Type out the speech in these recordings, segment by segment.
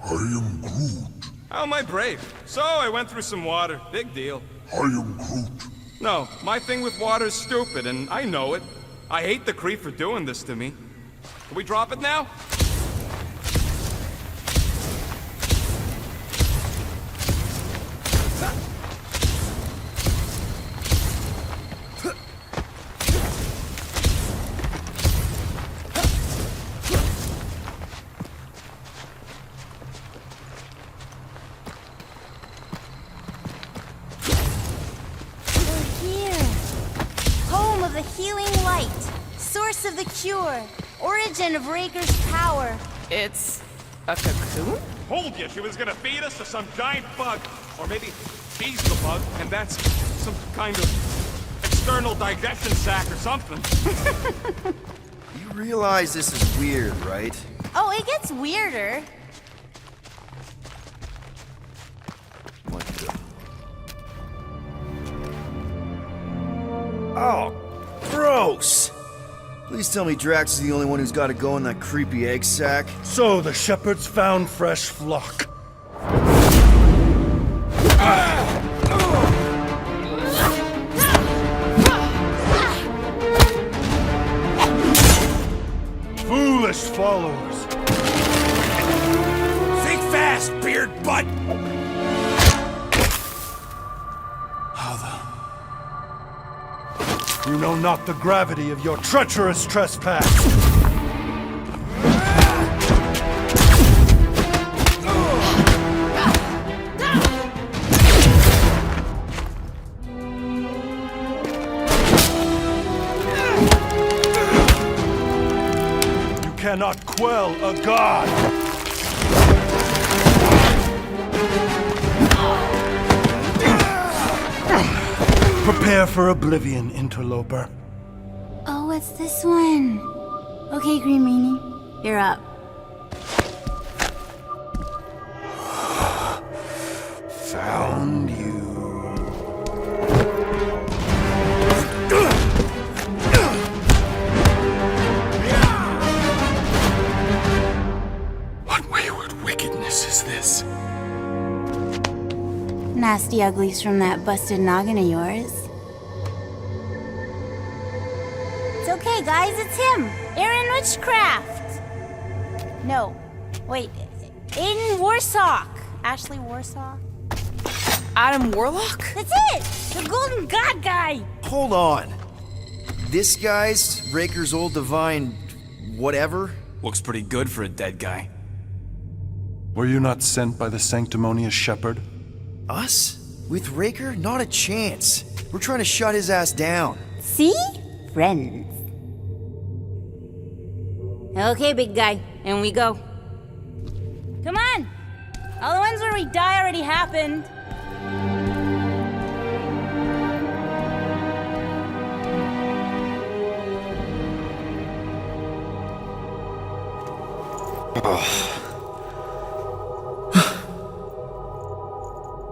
I am Groot. How am I brave? So I went through some water. Big deal. I am Groot. No, my thing with water's stupid, and I know it. I hate the creep for doing this to me. Can we drop it now? The healing light, source of the cure, origin of Raker's power. It's a cocoon? Told you she was gonna feed us to some giant bug. Or maybe she's the bug, and that's some kind of external digestion sac or something. You realize this is weird, right? Oh, it gets weirder. What the... Oh, gross! Please tell me Drax is the only one who's got to go in that creepy egg sack. So the shepherds found fresh flock. Foolish followers. Think fast, beard butt! You know not the gravity of your treacherous trespass. You cannot quell a god. Prepare for oblivion, interloper. Oh, it's this one. Okay, Green Meanie, you're up. Found you. What wayward wickedness is this? Nasty uglies from that busted noggin of yours. It's okay, guys, it's him! Aaron Witchcraft! No, wait, Aiden Warsock! Ashley Warsaw? Adam Warlock? That's it! The Golden God guy! Hold on. This guy's Raker's old divine... whatever? Looks pretty good for a dead guy. Were you not sent by the sanctimonious shepherd? Us? With Raker? Not a chance. We're trying to shut his ass down. See? Friends. Okay, big guy, and we go. Come on! All the ones where we die already happened.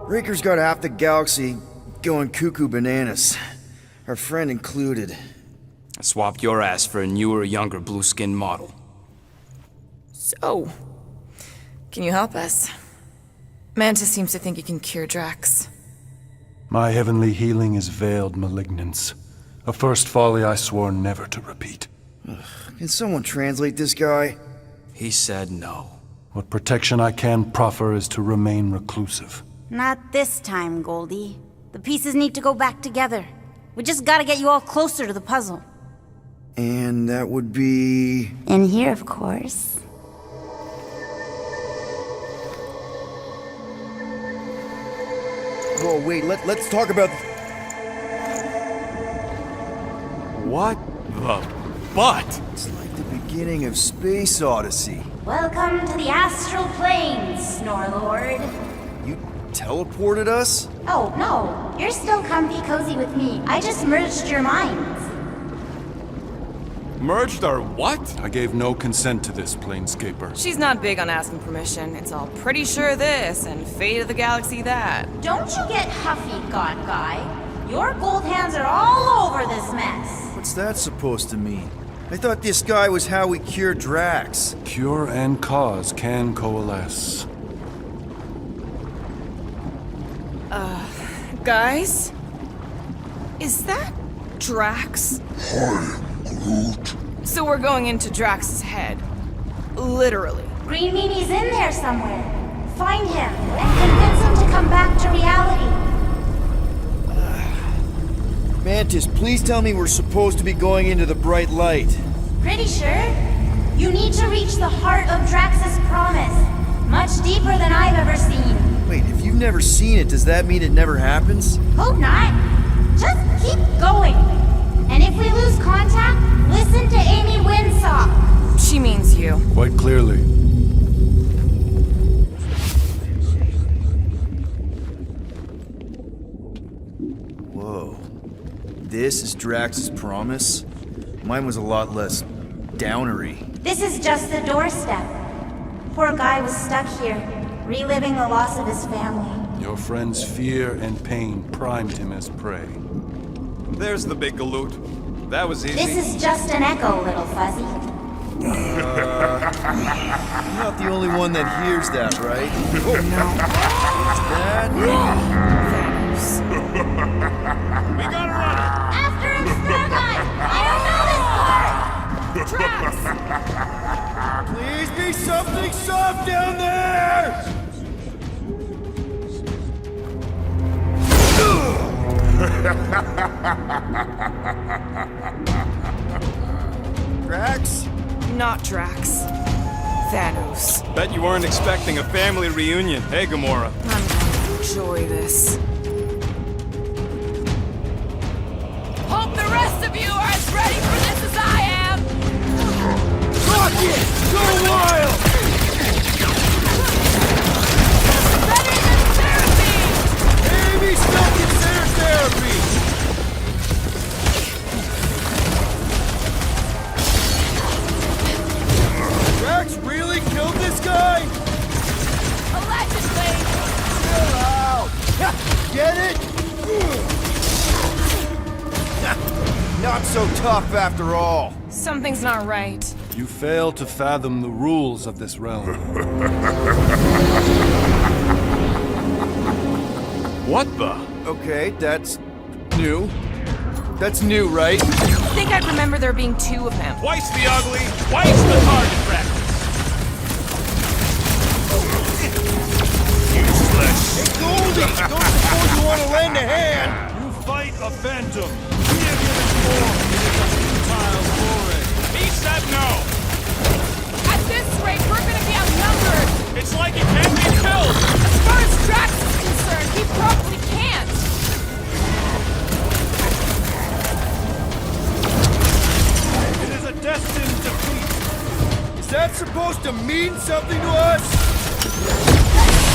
Raker's got half the galaxy going cuckoo bananas. Our friend included. I swapped your ass for a newer, younger blue-skinned model. So, can you help us? Mantis seems to think you can cure Drax. My heavenly healing is veiled malignance. A first folly I swore never to repeat. Can someone translate this guy? He said no. What protection I can proffer is to remain reclusive. Not this time, Goldie. The pieces need to go back together. We just gotta get you all closer to the puzzle. And that would be... In here, of course. Whoa, wait, let's talk about... What the butt? It's like the beginning of Space Odyssey. Welcome to the astral planes, Snorlord. You teleported us? Oh, no. You're still comfy cozy with me. I just merged your minds. Merged our what? I gave no consent to this, Planescaper. She's not big on asking permission. It's all pretty sure this and fate of the galaxy that. Don't you get huffy, God Guy. Your gold hands are all over this mess. What's that supposed to mean? I thought this guy was how we cured Drax. Cure and cause can coalesce. Guys? Is that Drax? Hi, Groot. So we're going into Drax's head. Literally. Green Meanie's in there somewhere. Find him and convince him to come back to reality. Mantis, please tell me we're supposed to be going into the bright light. Pretty sure. You need to reach the heart of Drax's promise. Much deeper than I've ever seen. Wait, if you've never seen it, does that mean it never happens? Hope not. Just keep going. And if we lose contact, listen to Amy Winsock. She means you. Quite clearly. Whoa. This is Drax's promise? Mine was a lot less downery. This is just the doorstep. Poor guy was stuck here, reliving the loss of his family. Your friend's fear and pain primed him as prey. There's the big galoot. That was easy. This is just an echo, little fuzzy. You're not the only one that hears that, right? Oh, no. Is that... We gotta run! After him, Spaghetti! I don't know this part! Drax! Please be something soft down there! Drax? Not Drax. Thanos. Bet you weren't expecting a family reunion, hey, Gamora? I'm gonna enjoy this. Hope the rest of you are as ready for this as I am! Rock it! Go wild! Better than therapy! Maybe still consider therapy! Drax really killed this guy? Allegedly! Chill out! Get it? Not so tough after all. Something's not right. You fail to fathom the rules of this realm. What the? Okay, that's new. That's new, right? I think I remember there being two of them. Twice the ugly, twice the target practice. Useless. Hey, Goldie! Don't suppose you want to lend a hand? You fight a phantom. We are given form in a futile foray. He said no. At this rate, we're gonna be outnumbered! It's like he can't be killed. As far as Drax is concerned, he probably can't! It is a destined defeat. Is that supposed to mean something to us?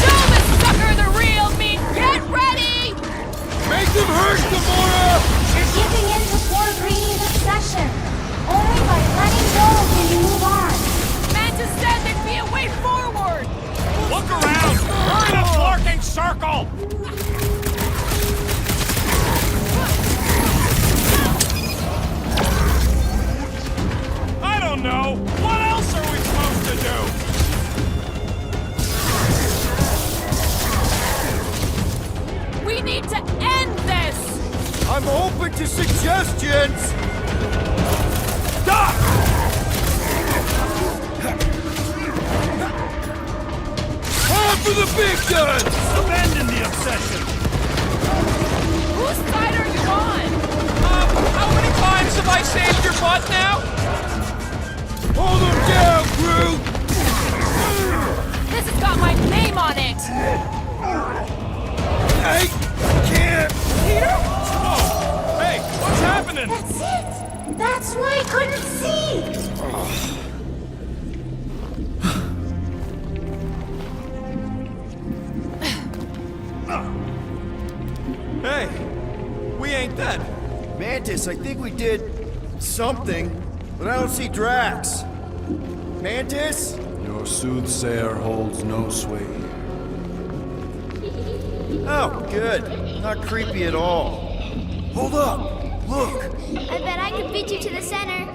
Show the sucker the real me! Get ready! Make them hurt, Gamora! You're giving in to poor Greeny's obsession. Only by letting go can you move on. Mantis said there'd be a way forward! Look around. We're in a flarking circle. I don't know. What else are we supposed to do? We need to end this! I'm open to suggestions! Stop! On for the big guns! Abandon the obsession. Whose side are you on? How many times have I saved your butt now? Hold them down, Groot! This has got my name on it! I can't! Peter? Oh, hey, what's happening? That's it. That's why I couldn't see. Hey, we ain't dead. Mantis, I think we did something, but I don't see Drax. Mantis? Your soothsayer holds no sway. Oh, good. Not creepy at all. Hold up! Look! I bet I could beat you to the center.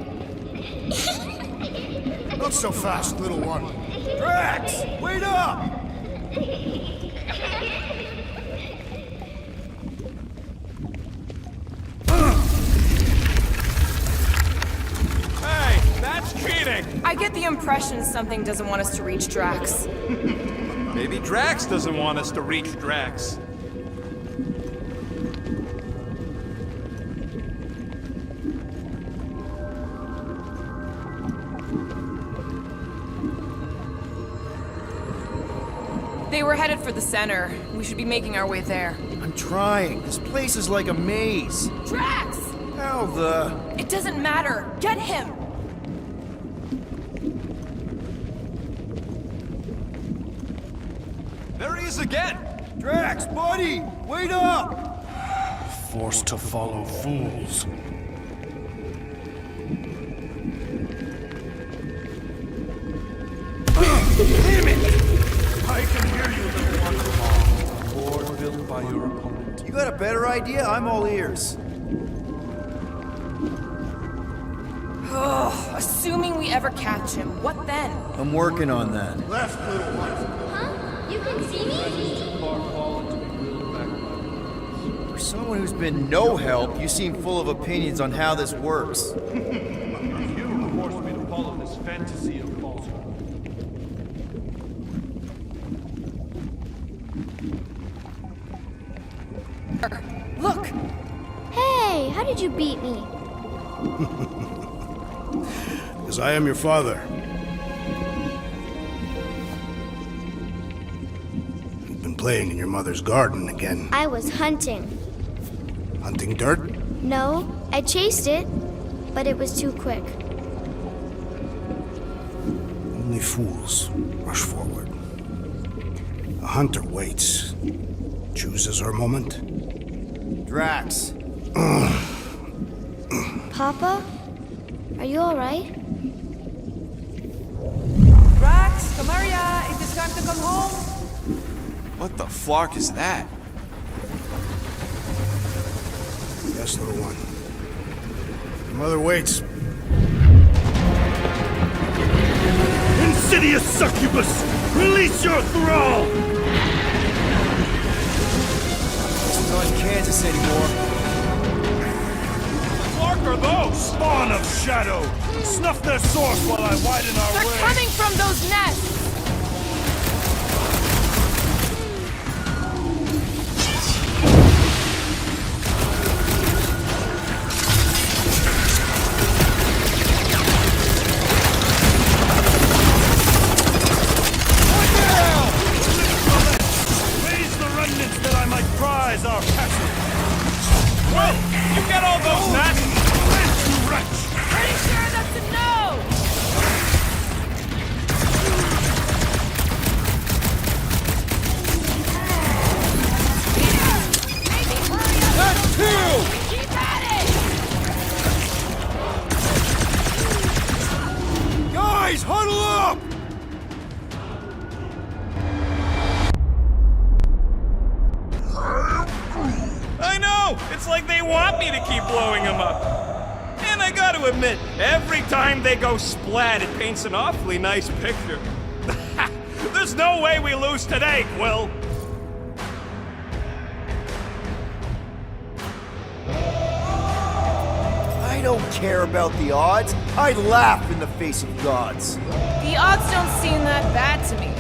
Not so fast, little one. Drax! Wait up! impression something doesn't want us to reach Drax. Maybe Drax doesn't want us to reach Drax. They were headed for the center. We should be making our way there. I'm trying. This place is like a maze. Drax! How the... It doesn't matter. Get him! There he is again! Drax, buddy! Wait up! Forced to follow fools. Damn it! I can hear you, little one. Board built by your opponent. You got a better idea? I'm all ears. Ugh, assuming we ever catch him, what then? I'm working on that. Left, little one. Huh? You can see me? For someone who's been no help, you seem full of opinions on how this works. You forced me to follow this fantasy of falsehood. Look! Hey, how did you beat me? Because I am your father. You've been playing in your mother's garden again. I was hunting. Hunting dirt? No, I chased it, but it was too quick. Only fools rush forward. A hunter waits. Chooses her moment. Drax. Papa? Are you alright? Drax, come here, ya. It is time to come home. What the flark is that? Yes, little one. Your mother waits. Insidious succubus! Release your thrall! It's not in Kansas anymore. What are those? Spawn of shadow! Snuff their source while I widen our They're way! coming from those nests! Raise the remnants that I might prize our castle! Well, you get all those nuts? You wretch! Pretty sure that's a no! Maybe hurry up! That's two! Keep at it! Guys, huddle up! I know! It's like they want me to keep blowing them up. And I gotta admit, every time they go splat, it paints an awfully nice picture. There's no way we lose today, Quill. I don't care about the odds. I laugh in the face of gods. The odds don't seem that bad to me.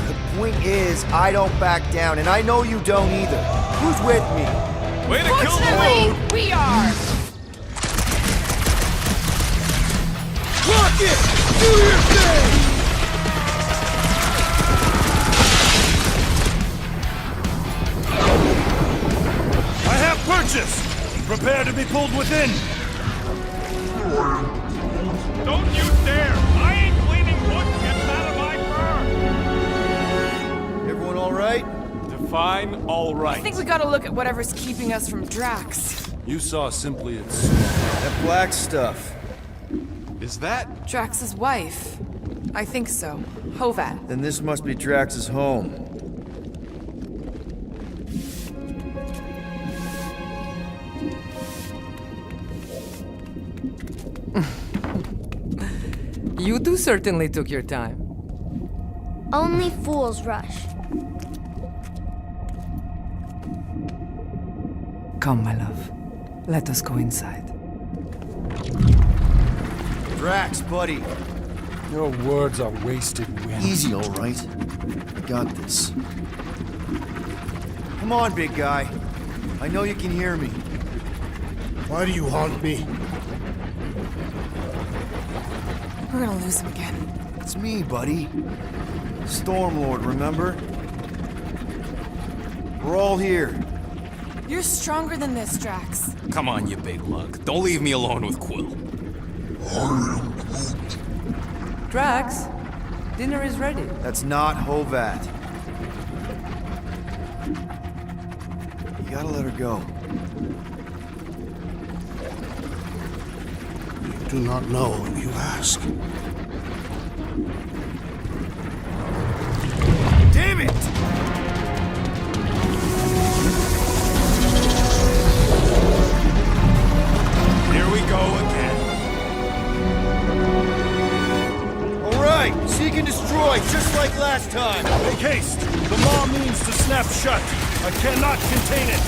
The point is, I don't back down, and I know you don't either. Who's with me? Way to kill the Fortunately, mood! we are! Rocket! Do your thing! I have purchased! Prepare to be pulled within! Don't you dare! I ain't cleaning wood that gets out of my fur! Everyone all right? Define all right. I think we gotta look at whatever's keeping us from Drax. You saw simply its... That black stuff. Is that? Drax's wife. I think so. Hovat. Then this must be Drax's home. You two certainly took your time. Only fools rush. Come, my love. Let us go inside. Drax, buddy. Your words are wasted wind. Easy, all right. I got this. Come on, big guy. I know you can hear me. Why do you haunt me? We're gonna lose him again. It's me, buddy. Stormlord, remember? We're all here. You're stronger than this, Drax. Come on, you big lug. Don't leave me alone with Quill. Drax, dinner is ready. That's not Hovat. You gotta let her go. You do not know what you ask. Damn it! Here we go again. All right, seek and destroy, just like last time. Make haste! The maw means to snap shut. I cannot contain it.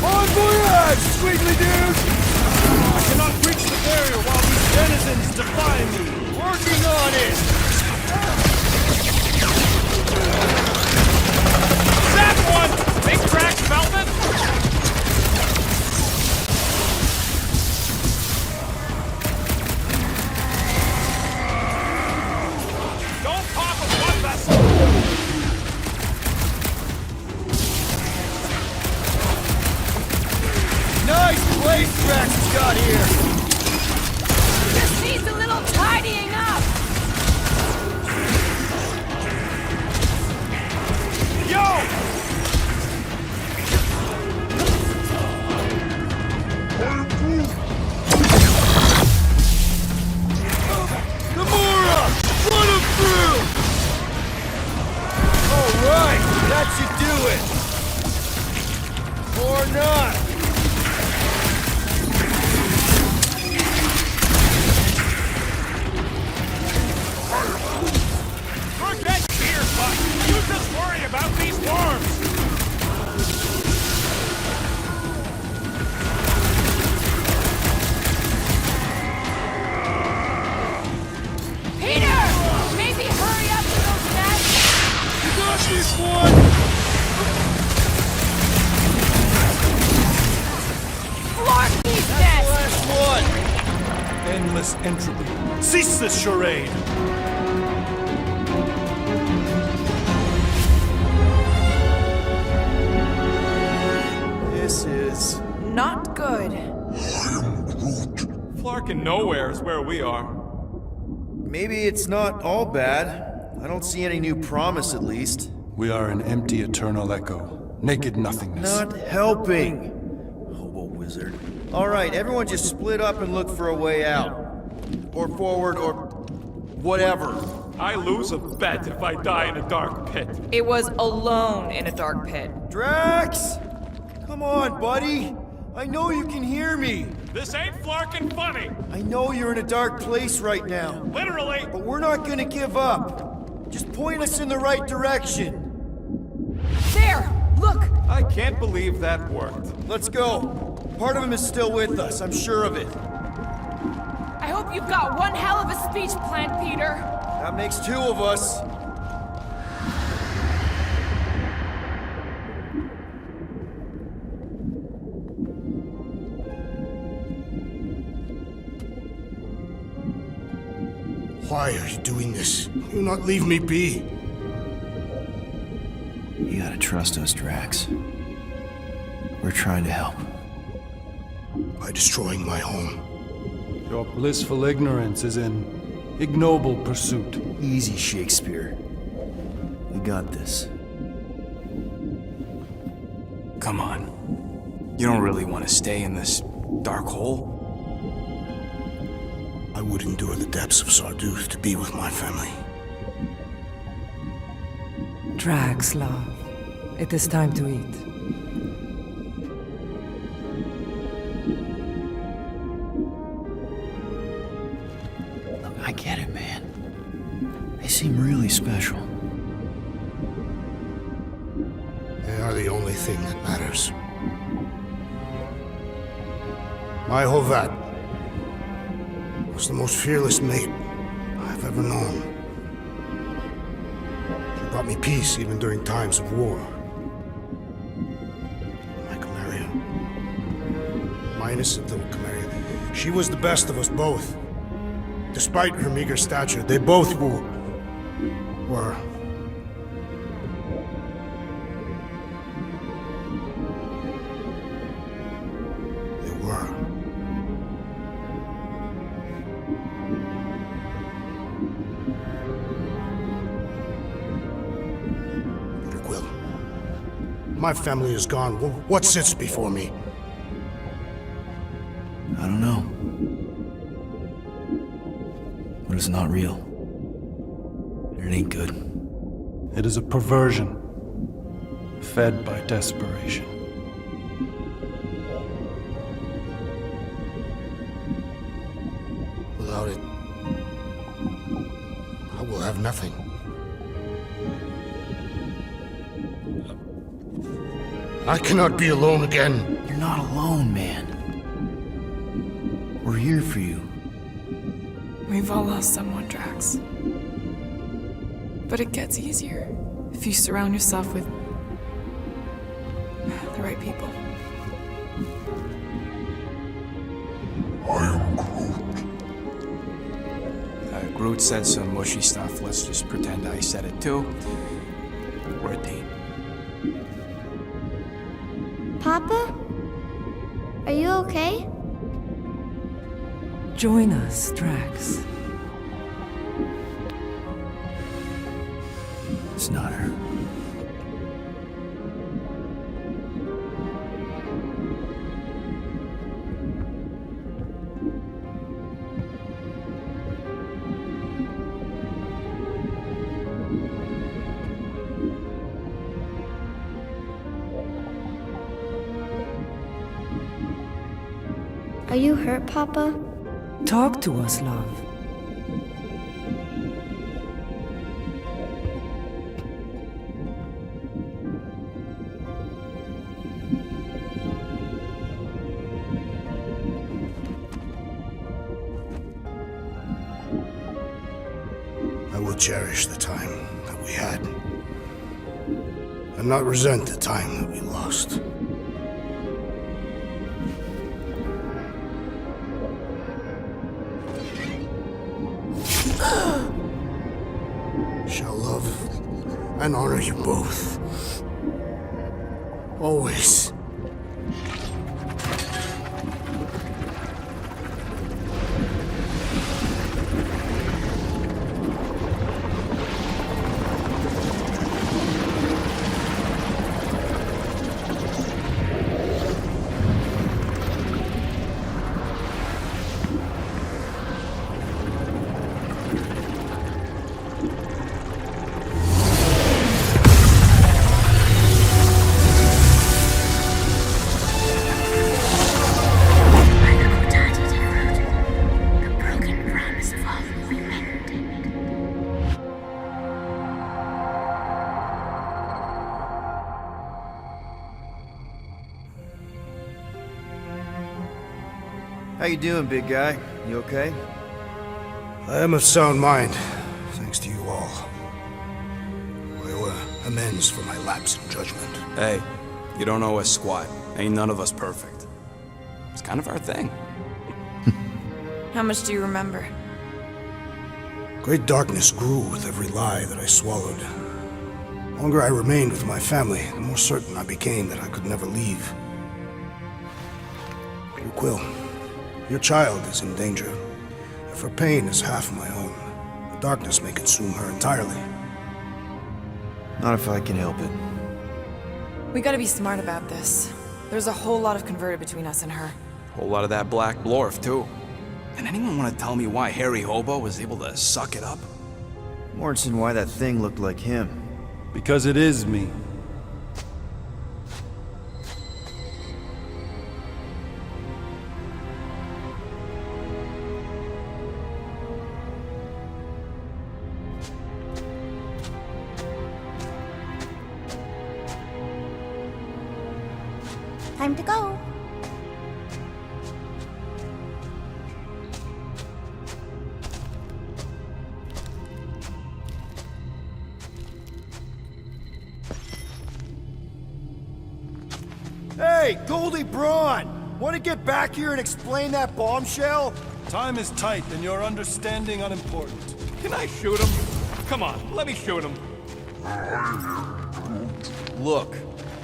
Bon voyage, sweetly dude! I cannot breach the barrier while these denizens defy me. Working on it! That one! Big Drax Velvet! Don't pop a blood vessel! Nice place Drax has got here! Just needs a little tidying up. Yo! Gamora! Run him through! All right, that should do it. Or not. Forget fear, Buck! You just worry about these worms! Peter! Maybe hurry up with those nets. You got this one! Floor these nets. Last one! Endless entropy. Cease this charade! This is... Not good. Flarkin' nowhere is where we are. Maybe it's not all bad. I don't see any new promise, at least. We are an empty eternal echo. Naked nothingness. Not helping. Hobo wizard. All right, everyone just split up and look for a way out. Or forward, or... whatever. I lose a bet if I die in a dark pit. It was alone in a dark pit. Drax! Come on, buddy! I know you can hear me! This ain't Flarkin' funny! I know you're in a dark place right now, Literally! but we're not gonna give up. Just point us in the right direction. There! Look! I can't believe that worked. Let's go. Part of him is still with us, I'm sure of it. I hope you've got one hell of a speech planned, Peter. That makes two of us. Why are you doing this? Do not leave me be. You gotta trust us, Drax. We're trying to help. By destroying my home. Your blissful ignorance is an ignoble pursuit. Easy, Shakespeare. We got this. Come on. You don't really want to stay in this dark hole? I would endure the depths of Sarduth to be with my family. Drax, love. It is time to eat. Look, I get it, man. They seem really special. They are the thing that matters. My Hovat was the most fearless mate I've ever known. She brought me peace even during times of war. My Chimera. My innocent little Chimera. She was the best of us both. Despite her meager stature, they both were. They were. Peter Quill. My family is gone. What sits before me? I don't know. But it's not real. And it ain't good. It is a perversion, fed by desperation. Without it, I will have nothing. I cannot be alone again. You're not alone, man. We're here for you. We've all lost someone, Drax. But it gets easier if you surround yourself with the right people. Groot said some mushy stuff. Let's just pretend I said it too. We're a team. Papa? Are you okay? Join us, Drax. It's not her. Are you hurt, Papa? Talk to us, love. I will cherish the time that we had, and not resent the time that we lost. Shall love and honor you both. Always. How you doing, big guy? You okay? I am of sound mind, thanks to you all. I owe amends for my lapse in judgment. Hey, you don't owe us squat. Ain't none of us perfect. It's kind of our thing. How much do you remember? Great darkness grew with every lie that I swallowed. The longer I remained with my family, the more certain I became that I could never leave. Peter Quill, your child is in danger. If her pain is half my own, the darkness may consume her entirely. Not if I can help it. We gotta be smart about this. There's a whole lot of converted between us and her. Whole lot of that black blorf, too. And anyone want to tell me why Harry Hobo was able to suck it up? Morrison, why that thing looked like him. Because it is me. Time to go. Hey, Goldie Braun! Want to get back here and explain that bombshell? Time is tight, and your understanding unimportant. Can I shoot him? Come on, let me shoot him. Look,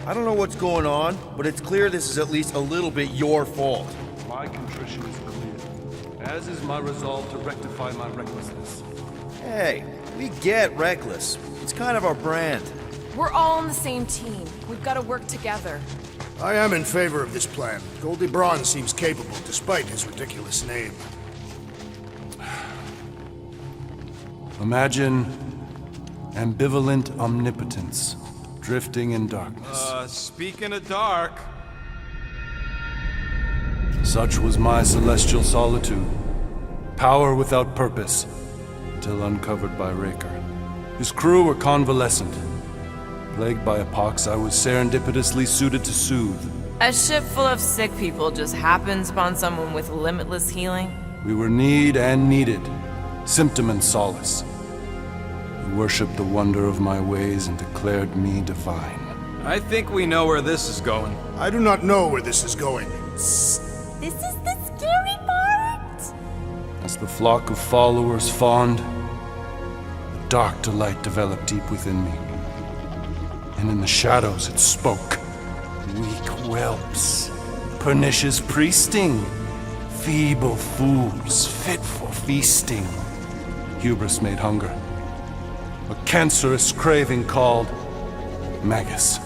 I don't know what's going on, but it's clear this is at least a little bit your fault. My contrition is clear, as is my resolve to rectify my recklessness. Hey, we get reckless. It's kind of our brand. We're all on the same team. We've got to work together. I am in favor of this plan. Goldie Braun seems capable, despite his ridiculous name. Imagine ambivalent omnipotence, drifting in darkness. Speaking of dark... Such was my celestial solitude. Power without purpose, until uncovered by Raker. His crew were convalescent. Plagued by a pox, I was serendipitously suited to soothe. A ship full of sick people just happens upon someone with limitless healing. We were need and needed, symptom and solace. He worshipped the wonder of my ways and declared me divine. I think we know where this is going. I do not know where this is going. This is the scary part! As the flock of followers fawned, a dark delight developed deep within me. And in the shadows it spoke. Weak whelps, pernicious priesting, feeble fools fit for feasting. Hubris made hunger. A cancerous craving called Magus.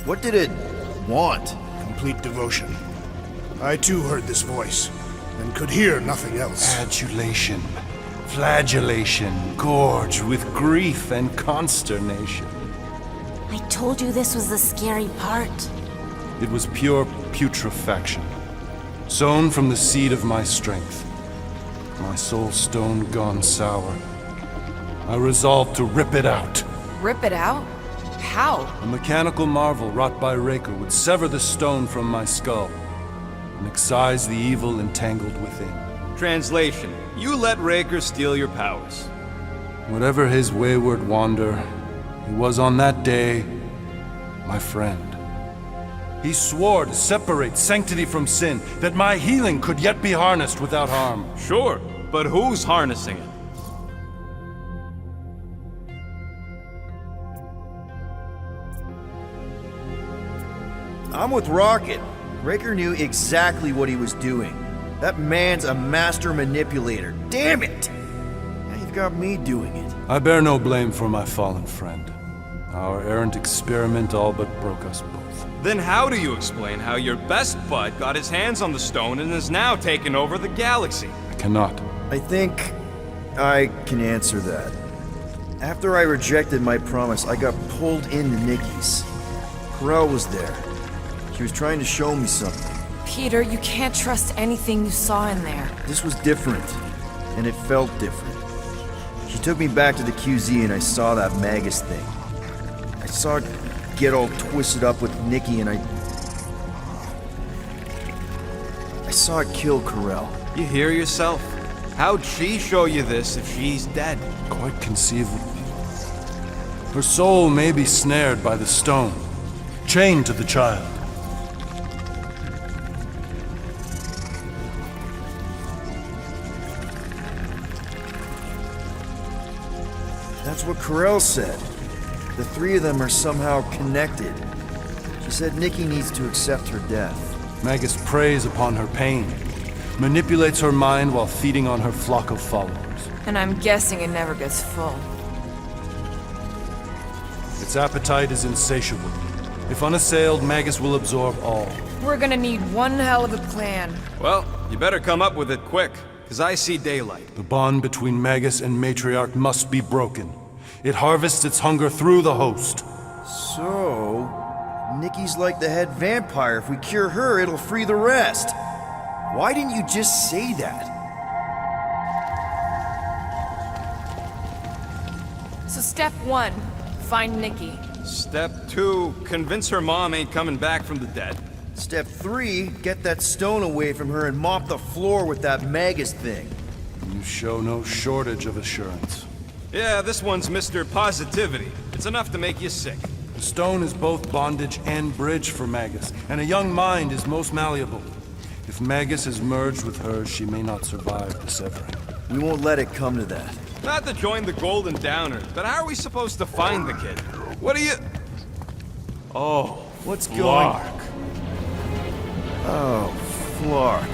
What did it want? Complete devotion. I too heard this voice, and could hear nothing else. Adulation, flagellation, gorged with grief and consternation. I told you this was the scary part. It was pure putrefaction, sown from the seed of my strength. My soul stone gone sour. I resolved to rip it out. Rip it out? How? A mechanical marvel wrought by Raker would sever the stone from my skull and excise the evil entangled within. Translation: you let Raker steal your powers. Whatever his wayward wander, he was on that day my friend. He swore to separate sanctity from sin, that my healing could yet be harnessed without harm. Sure, but who's harnessing it? I'm with Rocket. Raker knew exactly what he was doing. That man's a master manipulator. Damn it! Now you've got me doing it. I bear no blame for my fallen friend. Our errant experiment all but broke us both. Then how do you explain how your best bud got his hands on the stone and is now taking over the galaxy? I cannot. I think I can answer that. After I rejected my promise, I got pulled into Nikki's. Corel was there. She was trying to show me something. Peter, you can't trust anything you saw in there. This was different, and it felt different. She took me back to the QZ and I saw that Magus thing. I saw it get all twisted up with Nikki and I saw it kill Corel. You hear yourself? How'd she show you this if she's dead? Quite conceivable. Her soul may be snared by the stone, chained to the child. That's what Corel said. The three of them are somehow connected. She said Nikki needs to accept her death. Magus preys upon her pain, manipulates her mind while feeding on her flock of followers. And I'm guessing it never gets full. Its appetite is insatiable. If unassailed, Magus will absorb all. We're gonna need one hell of a plan. Well, you better come up with it quick, because I see daylight. The bond between Magus and Matriarch must be broken. It harvests its hunger through the host. So, Nikki's like the head vampire. If we cure her, it'll free the rest. Why didn't you just say that? Step 1, find Nikki. Step 2, convince her mom ain't coming back from the dead. Step 3, get that stone away from her and mop the floor with that Magus thing. You show no shortage of assurance. Yeah, this one's Mr. Positivity. It's enough to make you sick. The stone is both bondage and bridge for Magus, and a young mind is most malleable. If Magus is merged with hers, she may not survive the severing. We won't let it come to that. Not to join the Golden Downers, but how are we supposed to find the kid? What are you... Oh, What's going... Warlock. Oh, Flark.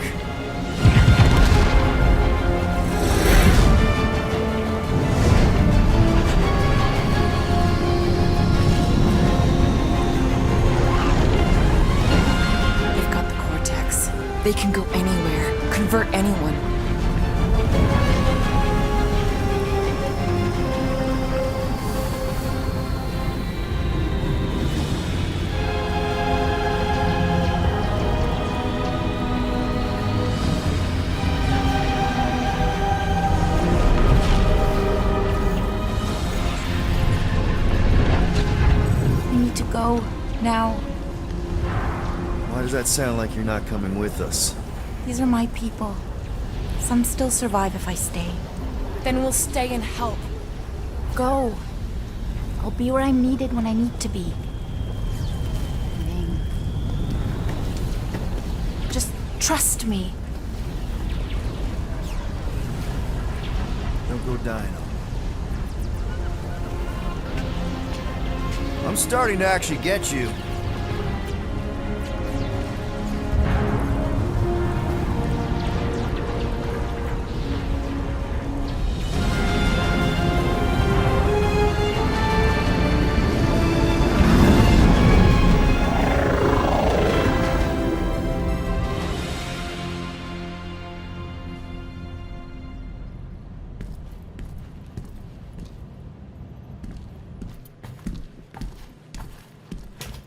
They've got the Cortex. They can go anywhere, convert anyone. We need to go now. Why does that sound like you're not coming with us? These are my people. Some still survive if I stay. Then we'll stay and help. Go. I'll be where I'm needed when I need to be. Just trust me. Don't go dying on me. I'm starting to actually get you.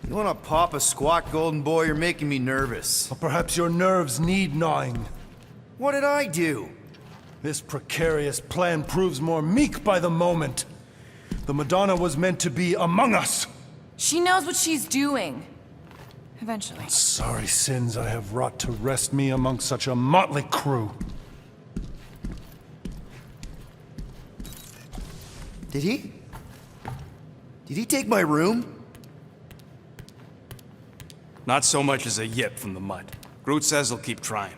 You wanna pop a squat, golden boy? You're making me nervous. Or perhaps your nerves need gnawing. What did I do? This precarious plan proves more meek by the moment. The Madonna was meant to be among us. She knows what she's doing. Eventually. Sorry sins I have wrought to wrest me among such a motley crew. Did he? Did he take my room? Not so much as a yip from the mud. Groot says he'll keep trying.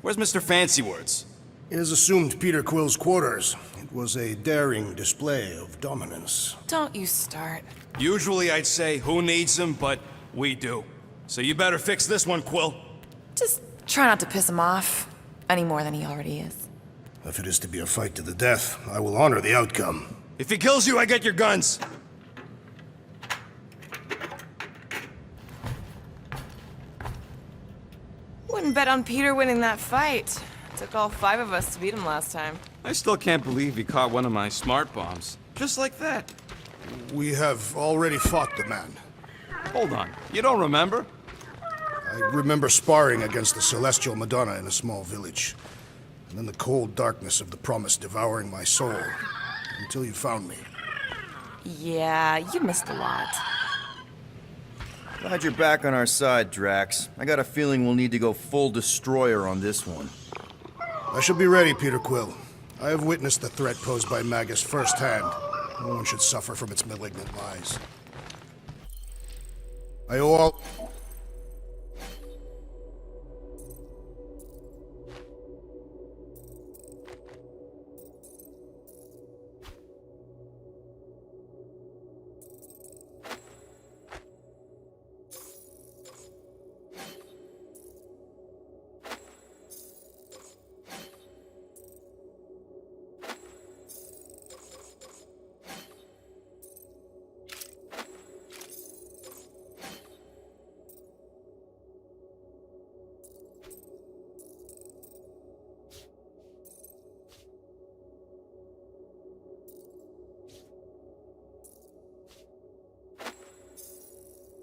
Where's Mr. Fancy Words? It is assumed Peter Quill's quarters. It was a daring display of dominance. Don't you start. Usually I'd say, who needs him, but we do. So you better fix this one, Quill. Just try not to piss him off any more than he already is. If it is to be a fight to the death, I will honor the outcome. If he kills you, I get your guns. Wouldn't bet on Peter winning that fight. Took all 5 of us to beat him last time. I still can't believe he caught one of my smart bombs. Just like that. We have already fought the man. Hold on, you don't remember? I remember sparring against the Celestial Madonna in a small village. And then the cold darkness of the Promise devouring my soul. Until you found me. Yeah, you missed a lot. Glad you're back on our side, Drax. I got a feeling we'll need to go full destroyer on this one. I shall be ready, Peter Quill. I have witnessed the threat posed by Magus firsthand. No one should suffer from its malignant lies. I owe all...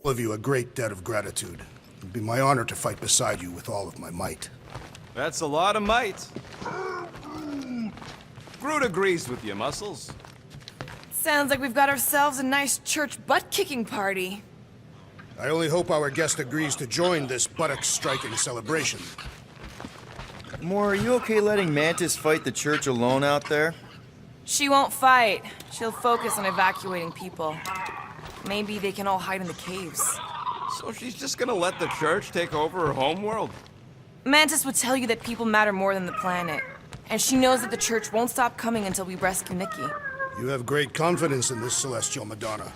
of you a great debt of gratitude. It would be my honor to fight beside you with all of my might. That's a lot of might. Groot agrees with you, Muscles. Sounds like we've got ourselves a nice church butt-kicking party. I only hope our guest agrees to join this buttock-striking celebration. Moore, are you okay letting Mantis fight the church alone out there? She won't fight. She'll focus on evacuating people. Maybe they can all hide in the caves. So she's just gonna let the church take over her homeworld? Mantis would tell you that people matter more than the planet. And she knows that the church won't stop coming until we rescue Nikki. You have great confidence in this celestial Madonna.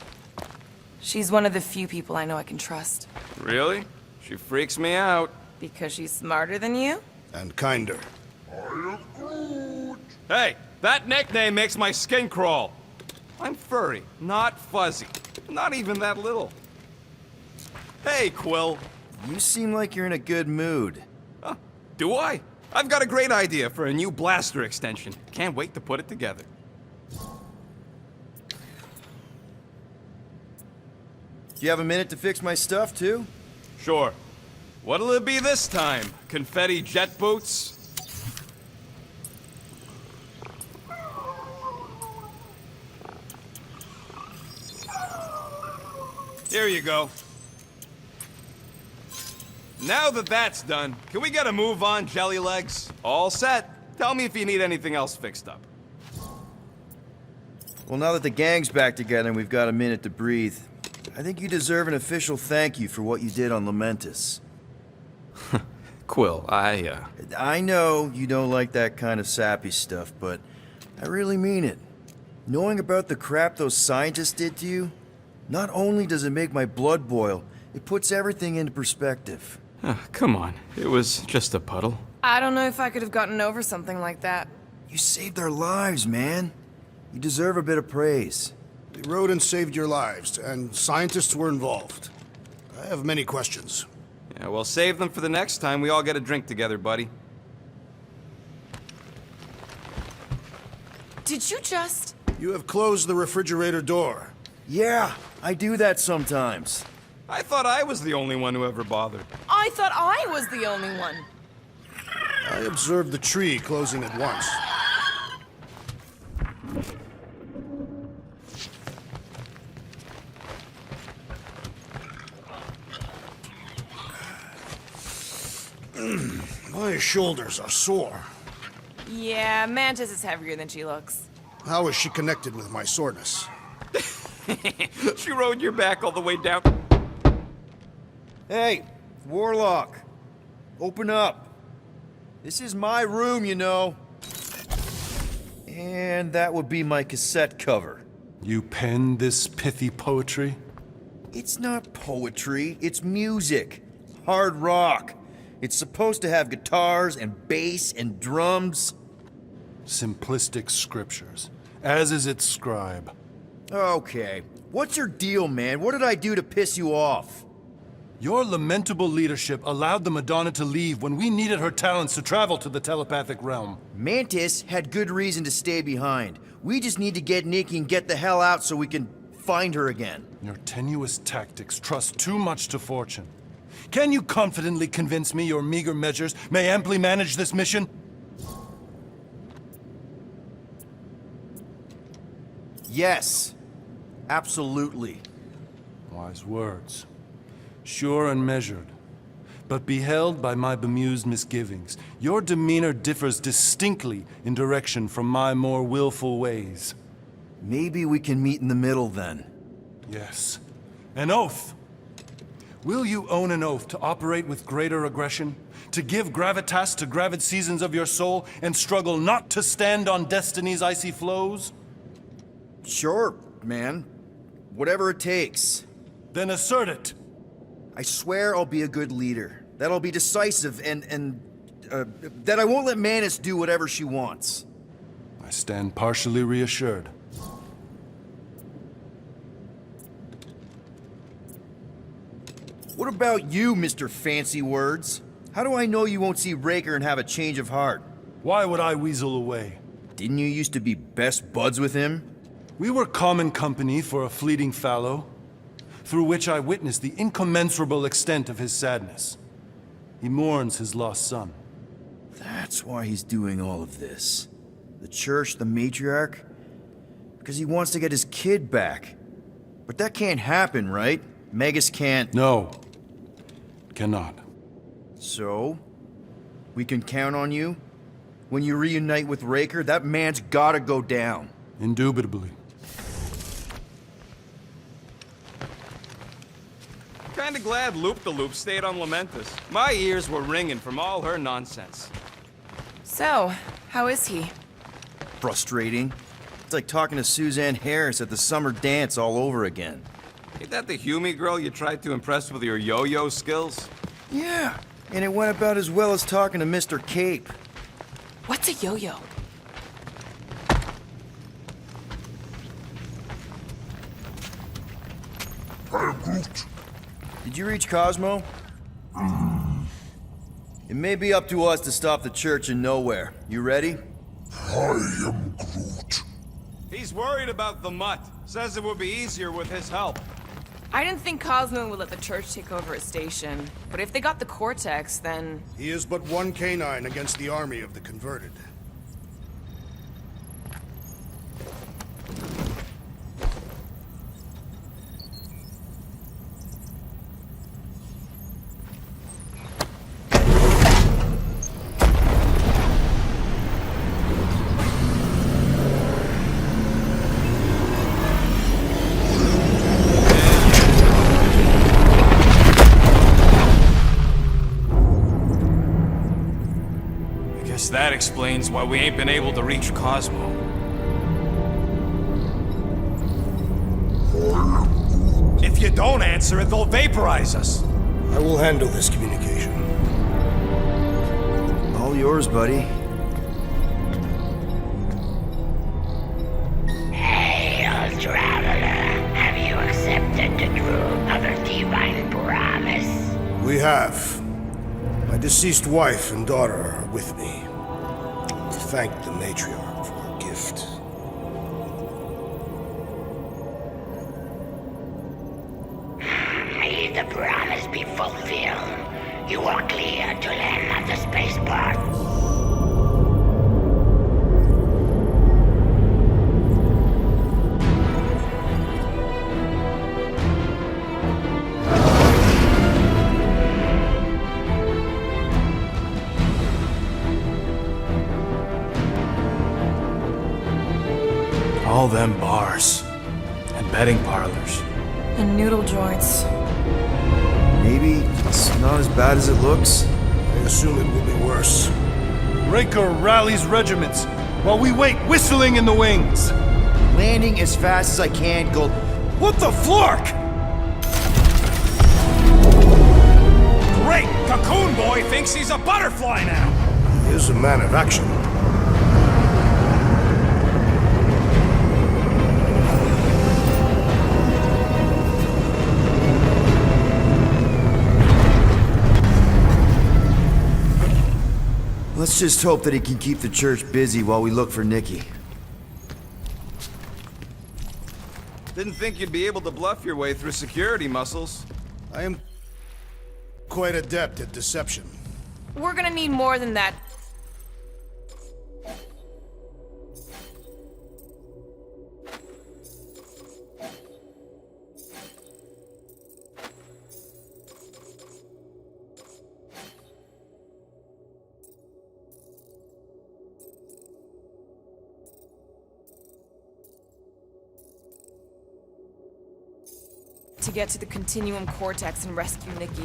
She's one of the few people I know I can trust. Really? She freaks me out. Because she's smarter than you? And kinder. Hey, that nickname makes my skin crawl. I'm furry, not fuzzy. Not even that little. Hey, Quill. You seem like you're in a good mood. Do I? I've got a great idea for a new blaster extension. Can't wait to put it together. Do you have a minute to fix my stuff, too? Sure. What'll it be this time? Confetti jet boots? Here you go. Now that that's done, can we get a move on, Jelly Legs? All set. Tell me if you need anything else fixed up. Well, now that the gang's back together and we've got a minute to breathe, I think you deserve an official thank you for what you did on Lamentus. Quill, I know you don't like that kind of sappy stuff, but I really mean it. Knowing about the crap those scientists did to you, not only does it make my blood boil, it puts everything into perspective. Come on. It was just a puddle. I don't know if I could have gotten over something like that. You saved our lives, man. You deserve a bit of praise. They rode and saved your lives, and scientists were involved. I have many questions. Yeah, well, save them for the next time we all get a drink together, buddy. Did you just... You have closed the refrigerator door. Yeah, I do that sometimes. I thought I was the only one who ever bothered. I thought I was the only one. I observed the tree closing at once. My shoulders are sore. Yeah, Mantis is heavier than she looks. How is she connected with my soreness? She rode your back all the way down. Hey, Warlock. Open up. This is my room, you know. And that would be my cassette cover. You penned this pithy poetry? It's not poetry, it's music. Hard rock. It's supposed to have guitars and bass and drums. Simplistic scriptures, as is its scribe. Okay. What's your deal, man? What did I do to piss you off? Your lamentable leadership allowed the Madonna to leave when we needed her talents to travel to the telepathic realm. Mantis had good reason to stay behind. We just need to get Nikki and get the hell out so we can find her again. Your tenuous tactics trust too much to fortune. Can you confidently convince me your meager measures may amply manage this mission? Yes. Absolutely. Wise words. Sure and measured. But beheld by my bemused misgivings, your demeanor differs distinctly in direction from my more willful ways. Maybe we can meet in the middle then. Yes. An oath! Will you own an oath to operate with greater aggression? To give gravitas to gravid seasons of your soul and struggle not to stand on destiny's icy flows? Sure, man. Whatever it takes. Then assert it! I swear I'll be a good leader. That I'll be decisive and that I won't let Mantis do whatever she wants. I stand partially reassured. What about you, Mr. Fancy Words? How do I know you won't see Raker and have a change of heart? Why would I weasel away? Didn't you used to be best buds with him? We were common company for a fleeting fallow, through which I witnessed the incommensurable extent of his sadness. He mourns his lost son. That's why he's doing all of this. The church, the matriarch? Because he wants to get his kid back. But that can't happen, right? Magus can't... No. Cannot. So? We can count on you? When you reunite with Raker, that man's gotta go down. Indubitably. Kinda glad Loop-the-Loop stayed on Lamentus. My ears were ringing from all her nonsense. So, how is he? Frustrating. It's like talking to Suzanne Harris at the summer dance all over again. Ain't that the Hume girl you tried to impress with your yo-yo skills? Yeah, and it went about as well as talking to Mr. Cape. What's a yo-yo? Did you reach Cosmo? It may be up to us to stop the Church in Nowhere. You ready? He's worried about the mutt. Says it would be easier with his help. I didn't think Cosmo would let the Church take over a station. But if they got the Cortex, then... He is but one canine against the army of the converted. That explains why we ain't been able to reach Cosmo. If you don't answer it, they'll vaporize us. I will handle this communication. All yours, buddy. Hail, traveler. Have you accepted the truth of a divine promise? We have. My deceased wife and daughter are with me. To thank the matriarch for her gift. May the promise be fulfilled. You are clear to land at the spaceport. All them bars. And betting parlors. And noodle joints. Maybe it's not as bad as it looks. I assume it will be worse. Raker rallies regiments while we wait whistling in the wings. Landing as fast as I can, Gold. What the flark? Great! Cocoon Boy thinks he's a butterfly now! He is a man of action. Let's just hope that he can keep the Church busy while we look for Nikki. Didn't think you'd be able to bluff your way through security muscles. I am quite adept at deception. We're gonna need more than that. To get to the Continuum Cortex and rescue Nikki.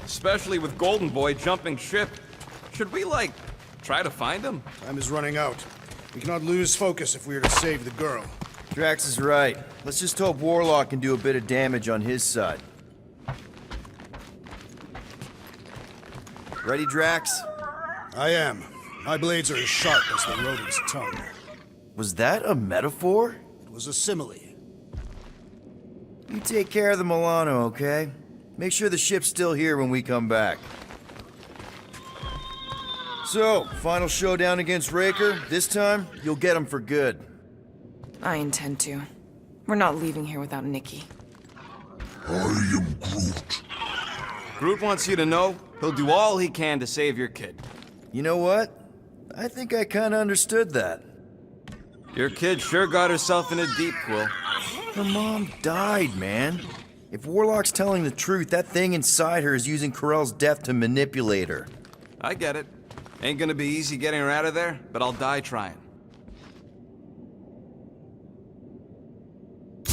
Especially with Golden Boy jumping ship. Should we, like, try to find him? Time is running out. We cannot lose focus if we are to save the girl. Drax is right. Let's just hope Warlock can do a bit of damage on his side. Ready, Drax? I am. My blades are as sharp as the rodent's tongue. Was that a metaphor? It was a simile. You take care of the Milano, okay? Make sure the ship's still here when we come back. So, final showdown against Raker. This time, you'll get him for good. I intend to. We're not leaving here without Nikki. I am Groot. Groot wants you to know he'll do all he can to save your kid. You know what? I think I kinda understood that. Your kid sure got herself in a deep, Quill. Her mom died, man. If Warlock's telling the truth, that thing inside her is using Corell's death to manipulate her. I get it. Ain't gonna be easy getting her out of there, but I'll die trying.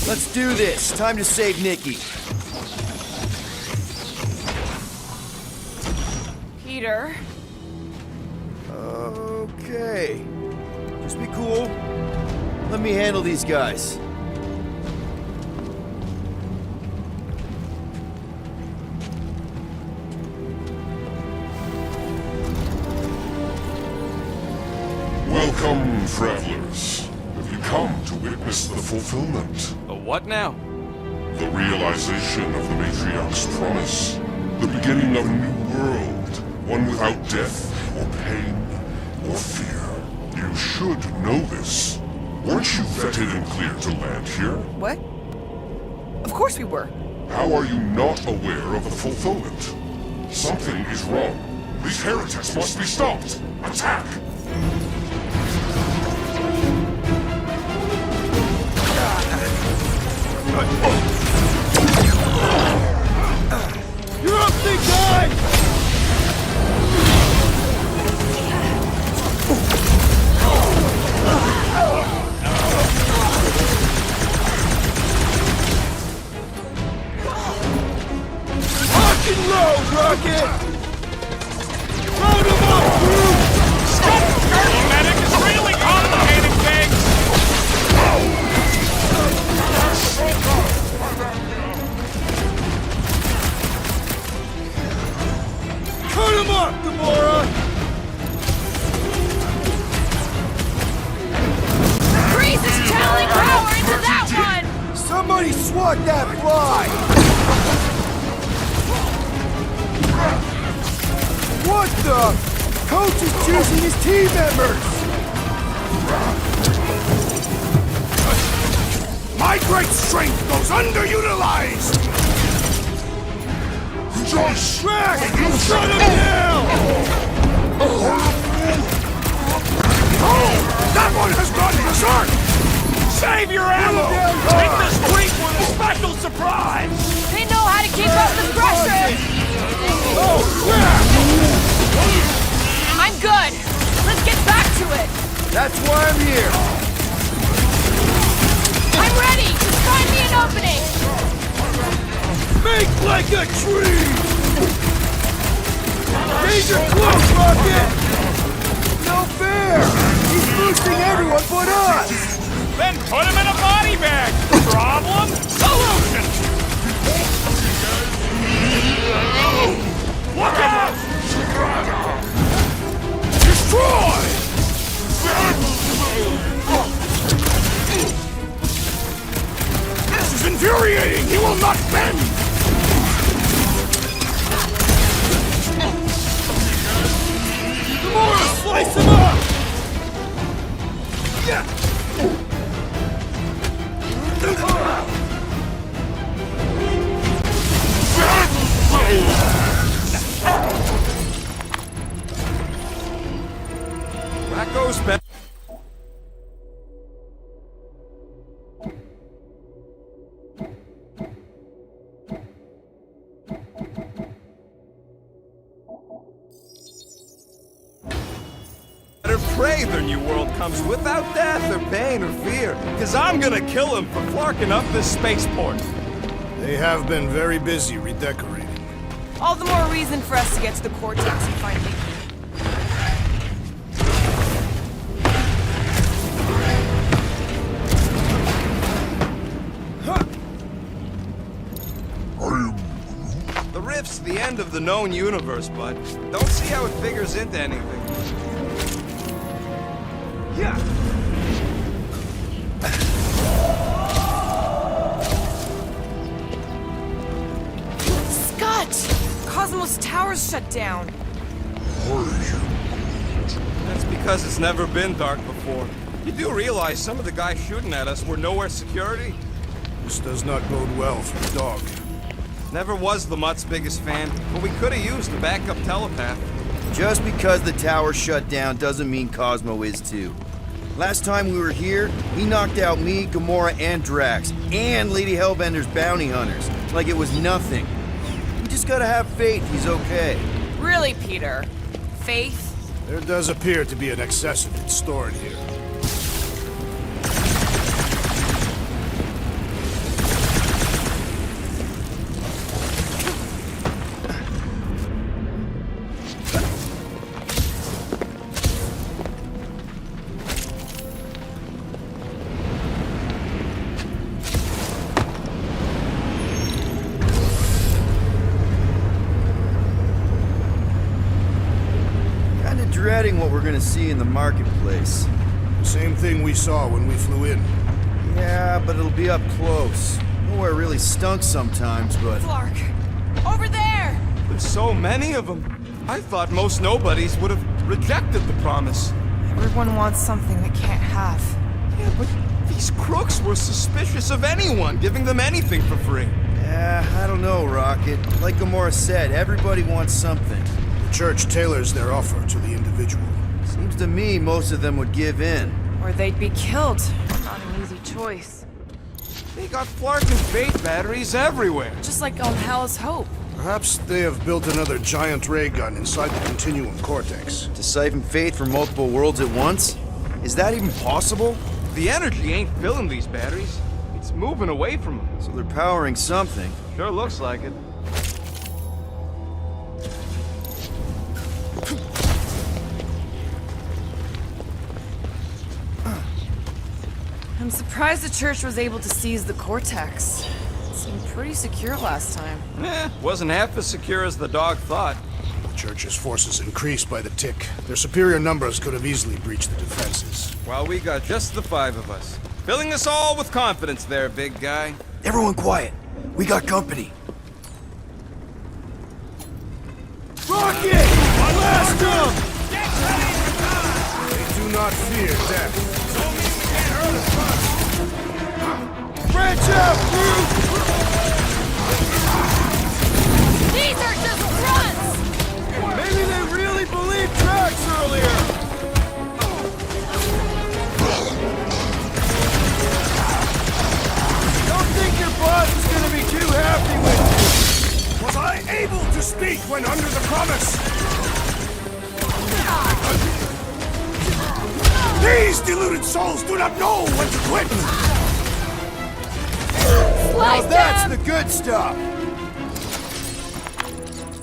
Let's do this. Time to save Nikki. Peter. Okay. Just be cool. Let me handle these guys. Welcome, travelers. Have you come to witness the fulfillment? A what now? The realization of the Matriarch's promise. The beginning of a new world. One without death, or pain, or fear. You should know this. Weren't you vetted and cleared to land here? What? Of course we were. How are you not aware of the fulfillment? Something is wrong. These heretics must be stopped. Attack! You're up, big guy! Lock and load, Rocket! Load him up, crew! Stop skirting, medic! It's really complicating things! Cut him up, Gamora! Freeze is channeling power into that one! Somebody swat that fly! What the? Coach is choosing his team members! My great strength goes underutilized! Rejoice! Track! Shut him down! Oh! That one has gone berserk! Save your ammo! Take the street with a special surprise! They know how to keep up the pressure! Oh, crap! I'm good! Let's get back to it! That's why I'm here! I'm ready! Just find me an opening! Make like a tree! Danger close, Rocket! No fair! He's boosting everyone but us! Then put him in a body bag! Problem? Solution! Look out! Destroy! This is infuriating! He will not bend! Gamora, slice him up! Yeah! That goes better. Better pray their new world comes without death or pain or fear, because I'm gonna kill him for flarking up this spaceport. They have been very busy redecorating. All the more reason for us to get to the Cortex and find Nikki. The rift's the end of the known universe, bud. Don't see how it figures into anything. Yeah. Scott! Cosmos Tower's shut down. That's because it's never been dark before. You do realize some of the guys shooting at us were nowhere security? This does not bode well for the dog. Never was Lamott's biggest fan, but we could have used a backup telepath. Just because the tower shut down doesn't mean Cosmo is too. Last time we were here, he knocked out me, Gamora, and Drax, and Lady Hellbender's bounty hunters, like it was nothing. We just gotta have faith he's okay. Really, Peter? Faith? There does appear to be an excess of it stored here. Dreading what we're gonna see in the marketplace. Same thing we saw when we flew in. Yeah, but it'll be up close. Nowhere really stunk sometimes, but... Clark! Over there! There's so many of them. I thought most nobodies would have rejected the promise. Everyone wants something they can't have. Yeah, but these crooks were suspicious of anyone giving them anything for free. Yeah, I don't know, Rocket. Like Gamora said, everybody wants something. The church tailors their offer to the individual. Seems to me most of them would give in. Or they'd be killed. Not an easy choice. They got Flark and Fate batteries everywhere. Just like on Hell's Hope. Perhaps they have built another giant ray gun inside the Continuum Cortex. To siphon Fate from multiple worlds at once? Is that even possible? The energy ain't filling these batteries. It's moving away from them. So they're powering something. Sure looks like it. I'm surprised the church was able to seize the Cortex. It seemed pretty secure last time. Wasn't half as secure as the dog thought. The church's forces increased by the tick. Their superior numbers could have easily breached the defenses. While we got just the 5 of us. Filling us all with confidence there, big guy. Everyone quiet. We got company. Rocket! Blast them! They do not fear death. Branch out, dude! These are just grunts! Maybe they really believed Drax earlier! Don't think your boss is gonna be too happy with you! Was I able to speak when under the promise? These deluded souls do not know when to quit! Now that's the good stuff!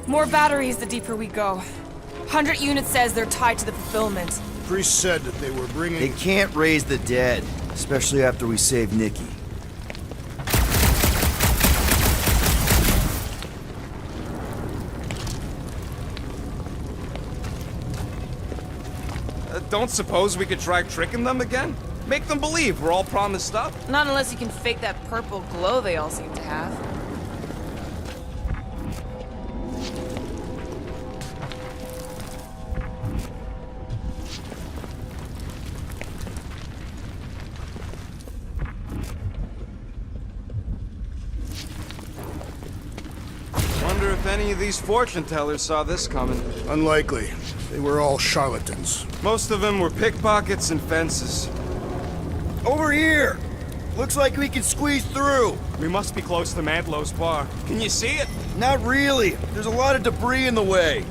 More batteries the deeper we go. 100 units says they're tied to the fulfillment. Priest said that they were bringing... They can't raise the dead, especially after we save Nikki. Don't suppose we could try tricking them again? Make them believe we're all promised up? Not unless you can fake that purple glow they all seem to have. Wonder if any of these fortune tellers saw this coming. Unlikely. They were all charlatans. Most of them were pickpockets and fences. Over here! Looks like we can squeeze through. We must be close to Mantlow's bar. Can you see it? Not really. There's a lot of debris in the way.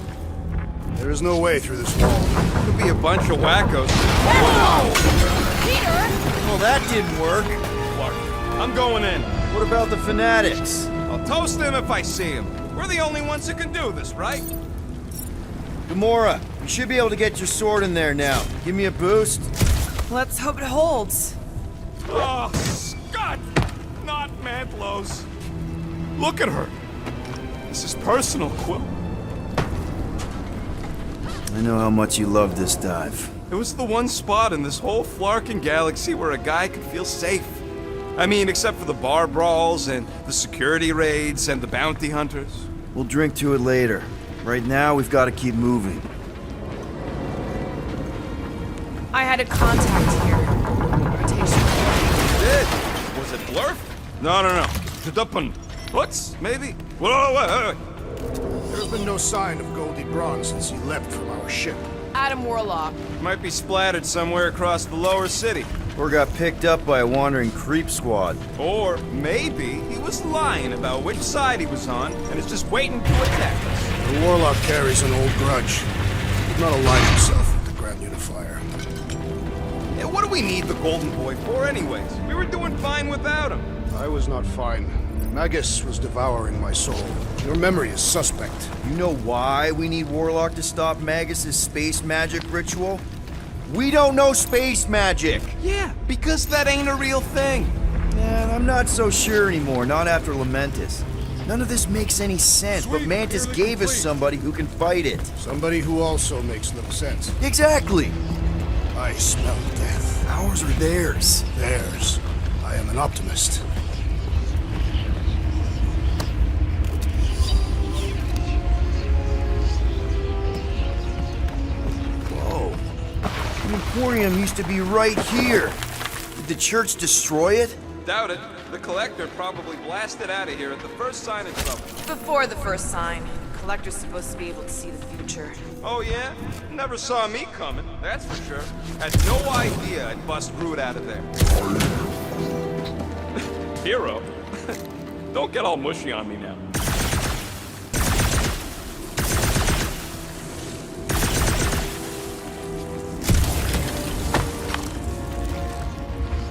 There is no way through this wall. Could be a bunch of wackos. Peter! Well, that didn't work. Clark, I'm going in. What about the fanatics? I'll toast them if I see them. We're the only ones who can do this, right? Gamora, you should be able to get your sword in there now. Give me a boost. Let's hope it holds. Oh, Scott! Not Mantlow's. Look at her. This is personal, Quill. I know how much you love this dive. It was the one spot in this whole Flarkin galaxy where a guy could feel safe. I mean, except for the bar brawls and the security raids and the bounty hunters. We'll drink to it later. Right now, we've got to keep moving. I had a contact here. Rotation. Did? Was it Blurf? No. Tadupun. What's? Maybe? Wait. There's been no sign of Goldie Braun since he leapt from our ship. Adam Warlock. Might be splattered somewhere across the lower city. Or got picked up by a wandering creep squad. Or maybe he was lying about which side he was on and is just waiting to attack us. The Warlock carries an old grudge. He did not align himself with the Grand Unifier. Yeah, what do we need the Golden Boy for anyways? We were doing fine without him. I was not fine. Magus was devouring my soul. Your memory is suspect. You know why we need Warlock to stop Magus's space magic ritual? We don't know space magic! Yeah, because that ain't a real thing. Yeah, I'm not so sure anymore, not after Lamentus. None of this makes any sense, but Mantis gave us somebody who can fight it. Somebody who also makes little sense. Exactly! I smell death. Ours or theirs? Theirs. I am an optimist. The Emporium used to be right here. Did the church destroy it? Doubt it. The Collector probably blasted out of here at the first sign of trouble. Before the first sign. Collector's supposed to be able to see the future. Oh yeah? Never saw me coming, that's for sure. Had no idea I'd bust Groot out of there. Hero? Don't get all mushy on me now.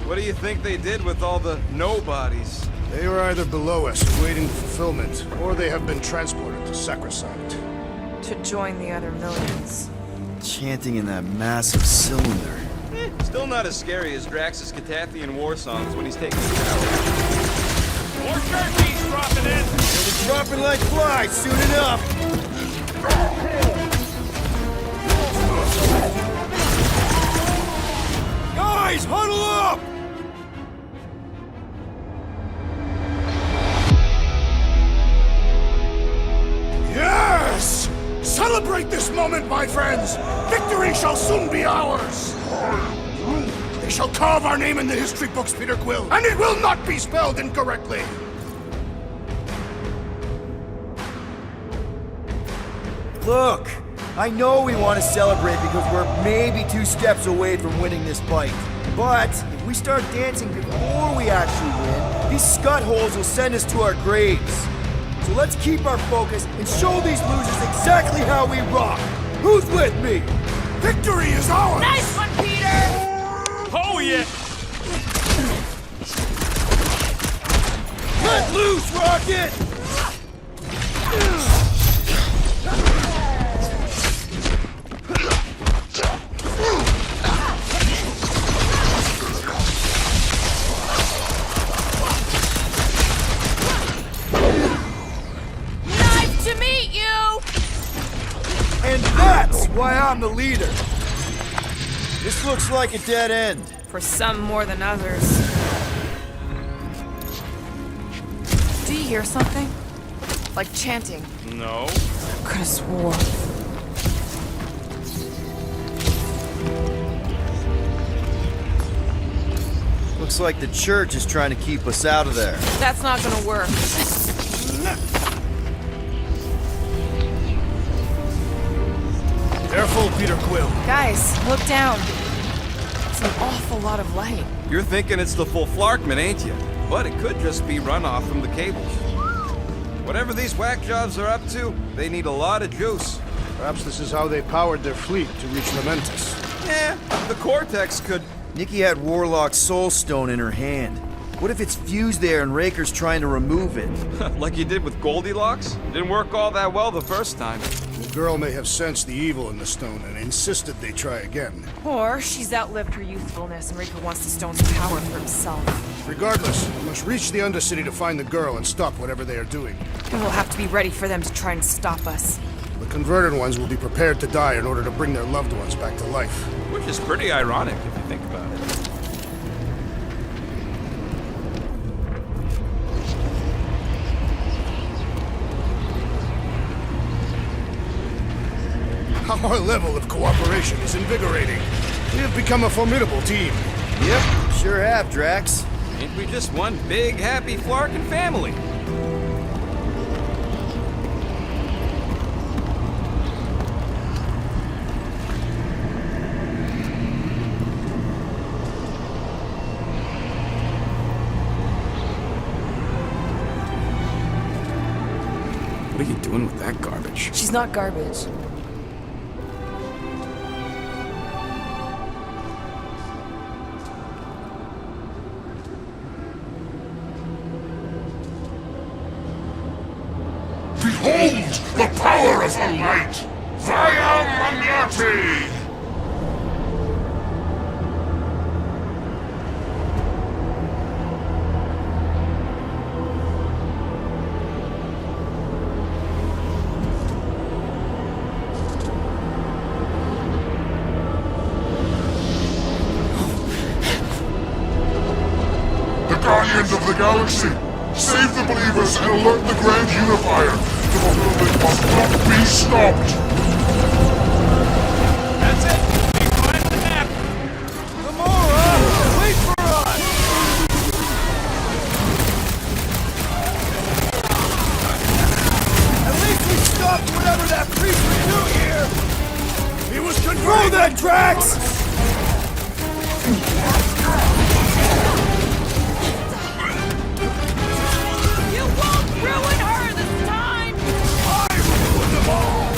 What do you think they did with all the nobodies? They were either below us awaiting fulfillment, or they have been transported to Sacrosanct. To join the other millions. Chanting in that massive cylinder. Still not as scary as Drax's Catathian war songs when he's taking a shower. More turkeys dropping in! They'll be dropping like flies soon enough! Guys, huddle up! Yes! Celebrate this moment, my friends! Victory shall soon be ours! They shall carve our name in the history books, Peter Quill, and it will not be spelled incorrectly! Look, I know we want to celebrate because we're maybe 2 steps away from winning this fight. But if we start dancing before we actually win, these scut holes will send us to our graves. So let's keep our focus and show these losers exactly how we rock. Who's with me? Victory is ours! Nice one, Peter! Oh yeah! Let loose, Rocket! Nice to meet you! And that's why I'm the leader. This looks like a dead end. For some more than others. Do you hear something? Like chanting. No. Could've swore. Looks like the church is trying to keep us out of there. That's not gonna work. Careful, Peter Quill. Guys, look down. It's an awful lot of light. You're thinking it's the full Flarkman, ain't you? But it could just be runoff from the cables. Whatever these whack jobs are up to, they need a lot of juice. Perhaps this is how they powered their fleet to reach Lamentus. Yeah, the Cortex could... Nikki had Warlock's soul stone in her hand. What if it's fused there and Raker's trying to remove it? like you did with Goldilocks? Didn't work all that well the first time. The girl may have sensed the evil in the stone and insisted they try again. Or she's outlived her youthfulness and Raker wants the stone's power for himself. Regardless, we must reach the Undercity to find the girl and stop whatever they are doing. And we'll have to be ready for them to try and stop us. The converted ones will be prepared to die in order to bring their loved ones back to life. Which is pretty ironic if you think about it. Our level of cooperation is invigorating. We have become a formidable team. Yep, sure have, Drax. Ain't we just one big, happy Flarkin family? What are you doing with that garbage? She's not garbage. Behold the power of the light! Via Magnati! Guardians of the Galaxy! Save the believers and alert the Grand Unifier! The fulfillment must not be stopped! That's it! We finally have Gamora! Wait for us! At least we stopped whatever that priest was doing here! He was controlling that Drax! Ruin her this time! I ruined them all!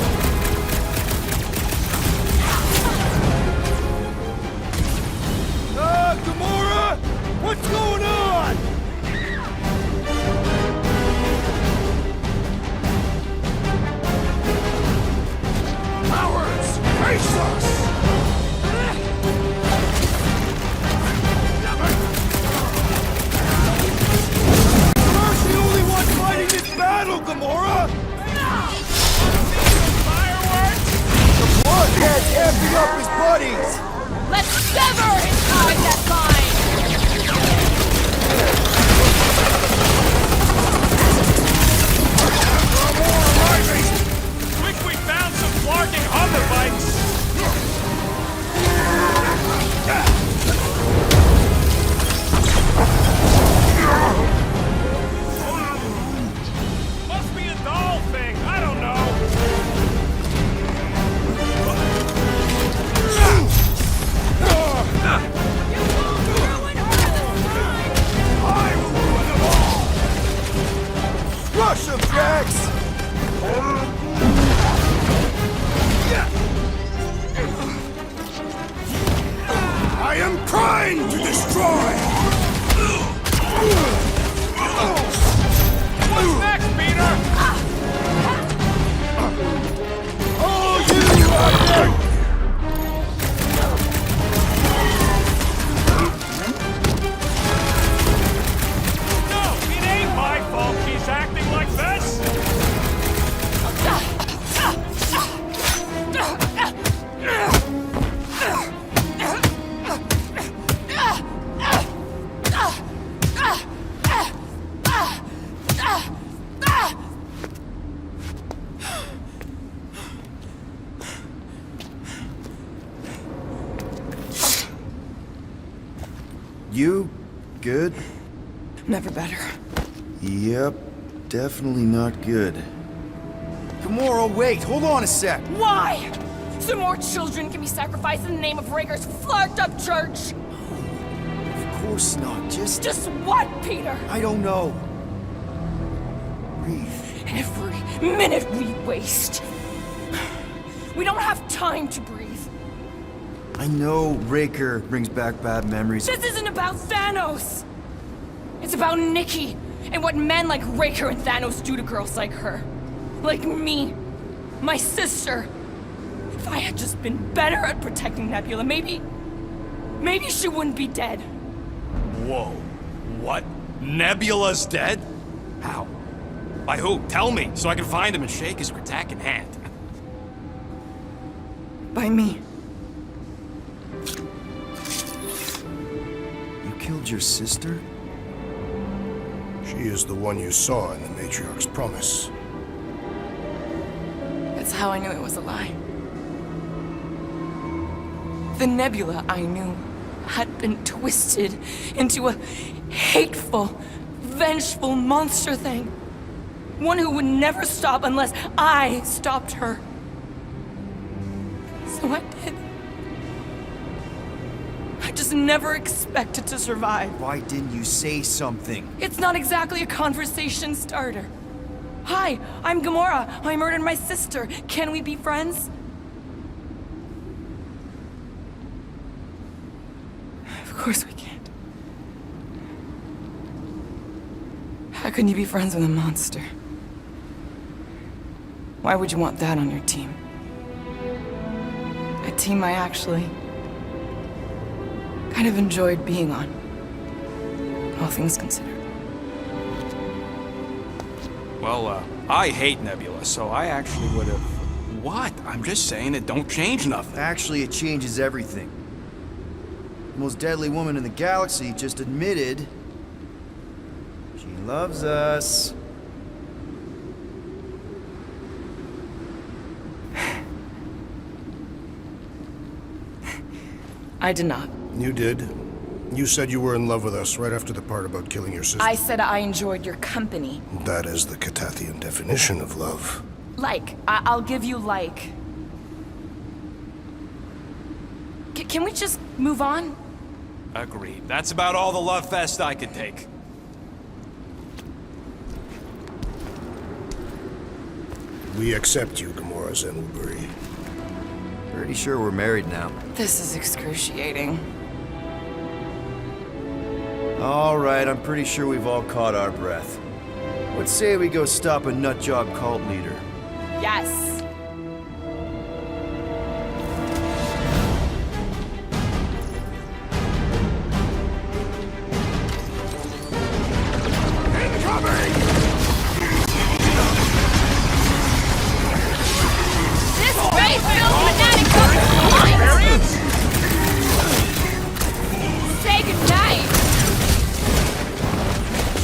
Gamora! What's going on? Cowards! Face us! Gamora! The bloodhead's amping up his buddies! Let's sever his ties that bind! Quick, we found some flarking hover bites! Must be a doll thing, I don't know! You won't ruin her this time! I will ruin them all! Crush them, Drax! I am trying to destroy! What's next, Peter? Oh, you are dead! No, it ain't my fault she's acting like this! You good? Never better. Yep, definitely not good. Gamora, wait, hold on a sec. Why? So more children can be sacrificed in the name of Raker's flarked up church? Of course not, Just what, Peter? I don't know. Breathe. Every minute we waste. We don't have time to breathe. I know Raker brings back bad memories. This isn't about Thanos! It's about Nikki, and what men like Raker and Thanos do to girls like her. Like me. My sister. If I had just been better at protecting Nebula, maybe she wouldn't be dead. Whoa. What? Nebula's dead? How? By who? Tell me, so I can find him and shake his Kratak in hand. By me. You killed your sister? She is the one you saw in the Matriarch's promise. That's how I knew it was a lie. The Nebula I knew had been twisted into a hateful, vengeful monster thing. One who would never stop unless I stopped her. So I did. I just never expected to survive. Why didn't you say something? It's not exactly a conversation starter. Hi, I'm Gamora. I murdered my sister. Can we be friends? Of course we can't. How can you be friends with a monster? Why would you want that on your team? A team I actually kind of enjoyed being on, all things considered. Well, I hate Nebula, so I actually would have... What? I'm just saying it don't change nothing. Actually, it changes everything. The most deadly woman in the galaxy just admitted she loves us. I did not. You did. You said you were in love with us right after the part about killing your sister. I said I enjoyed your company. That is the Catathian definition of love. Like. I'll give you like. Can we just move on? Agreed. That's about all the love fest I could take. We accept you, Gamora Zenwuburi. Pretty sure we're married now. This is excruciating. All right, I'm pretty sure we've all caught our breath. Let's say we go stop a nutjob cult leader. Yes.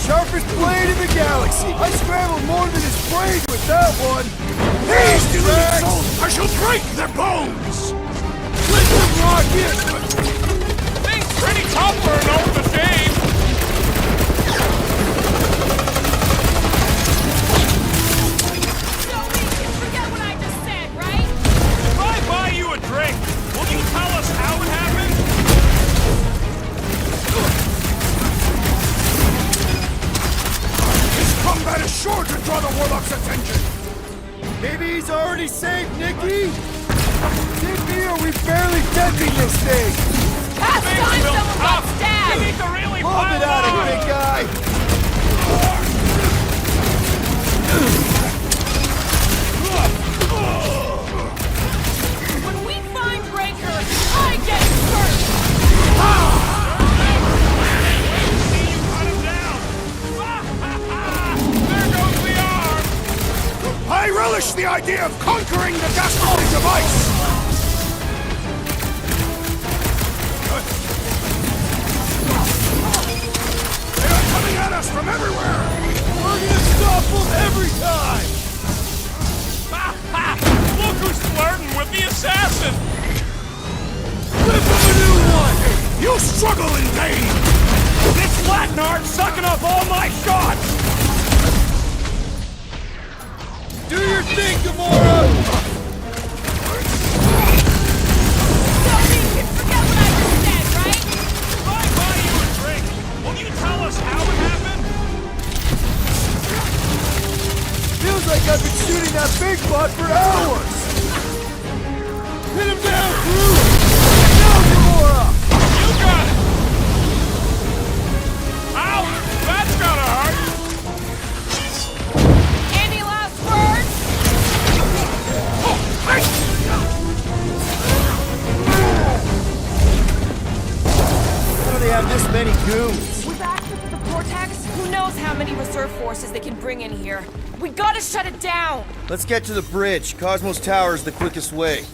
Sharpest blade in the galaxy! I scrambled more than his brain with that one! These deluded souls! I shall break their bones! Let them lock in! Things pretty tough for an old machine. So we can forget what I just said, right? If I buy you a drink, will you tell us how it happened? Combat is sure to draw the Warlock's attention! Maybe he's already saved Nikki? Did me or we barely denting this thing? Past time someone got We stabbed! need to really Bomb pile it out on. of big guy! When we find Breaker, I get first! See you cut him down. There goes the arm. I relish the idea of conquering the dastardly device! They are coming at us from everywhere! We're gonna stop them every time! Look who's flirting with the assassin. Give them a new one! You struggle in vain! This Flatnard's sucking up all my shots. Do your thing, Gamora! So we can forget what I just said, right? If I buy you a drink, will you tell us how it happened? Feels like I've been shooting that big butt for hours! Hit him down, crew! Now, Gamora! You got it. Ow! That's gotta hurt. Any last words? How do they have this many goons? With access to the Vortex, who knows how many reserve forces they can bring in here. We gotta shut it down! Let's get to the bridge. Cosmos Tower is the quickest way.